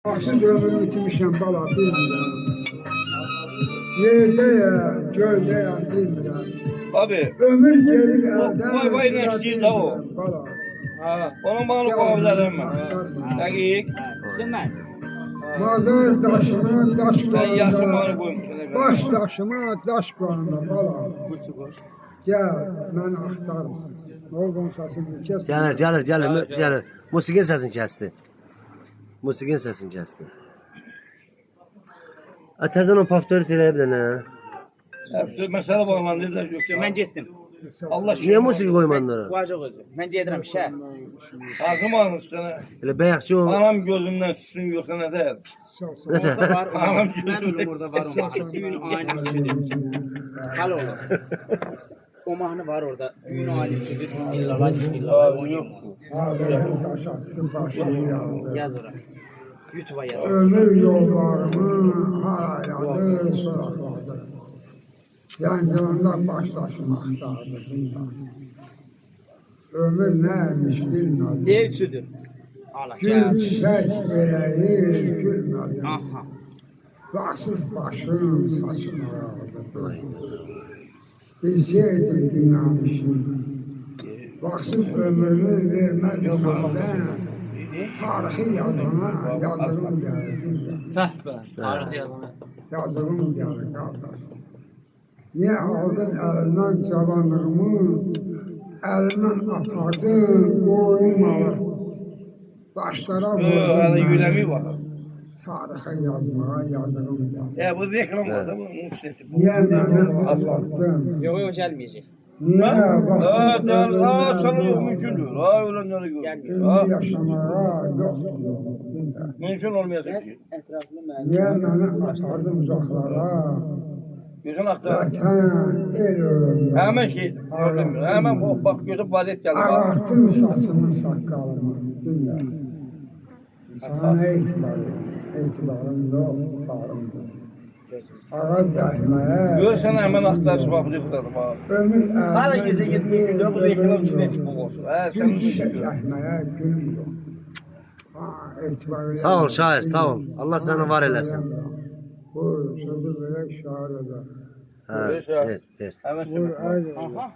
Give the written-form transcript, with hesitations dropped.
Baksız ömrümü bitirmişəm bala, bilmirəm. Yerdəyəm, göldəyəm, bilmirəm. Abi, Ömür gelir əldən, vay vay nəşdir da o. bala. Onun bağlı qavizlərim mən. Dəqiq. Sıkılmayın. Mazar daşıma, daş Sən yaxşı qoyanda, bağlı qoymuşsun. baş daşıma, daş qoyanda, bala. Burcu koş. Gəl, mən axtarım. Orqan səsini kes. Gəlir. Musiqin səsini kəsdi. Musiqin səsini kəsdi. Təzən o paftorit eləyə bir dənə. Hepsi məsələ bağlandı da yoxsa Ben gittim. Allah Niyə musiqi qoymadın ora? Vacık özü. Ben gedirəm işe. Ağzım almış sənə. Elə bəyəxçi o. Anam gözümdən süsün yoxsa nə deyər? Orada var. Anam Ben gözümdən ölüm orada var o mahnı. Düğün aynı üçüdür. Kal orada. O mahnı var orada. Düğün aynı üçüdür. İllallah illallah oynuyor. Daş attım, başını yandı. Yaz oraya. YouTube'a yaz. Ömür yollarımı harayadı, sorakladı. Yancığında baş taşımaktadır zindan. Ömür neymiş bilmədim. Ne üçüdür? Allah Gül gel. çiçək verəyi gülmədim. Aha. Vaxsız başım saçım ağardı. Bilsəydim dünyanın işini. Vaxsız ömrümü vermədim haldən. Tarixi yazana yazdığım gəldi. Heh be. Tarih yazana. Yazdığım gəldi qardaş. Niyə aldın əlimdən cavanlığımı, əlimdən apardın qoymalı. Daşlara Hələ vurdum yüləmi var. tarixə yazmağa yazdığım gəldi. Ya bu reklam adamın mutleti. Niyə məni azaltdın? Yok yok gelmeyecek. Niyə Aa, sana yok vaxtın mümkündür. Aa, ölenleri gör. indi yaşamağa yoxdur. Mümkün olmayacak şey. Etraflı Niyə məni apardın uzaqlara? Gözün aktar. Vətən, el ölümü. Hemen şey gördün mü? Hemen bak gözüm valet geldi. Ağarttın saçımı, saqqalımı. Bilməm. Sana nə etibarım? Etibarım yox, etibarımdır. Ağa dəhməyə, Görsen hemen aktar sıvabı deputadım abi. ömür Hala əmə geze gitmiyor. Bu reklam içine çıkmak olsun. He sen Gül bunu çiçək düşünüyorsun. əhməyə gül yox. Ha, etibarı Sağ ol şair, sağ ol. Allah səni var eləsin. Buyur, sözü verək şair edər. Hə, ver. Hemen Buyur, sen. aydır. Aha.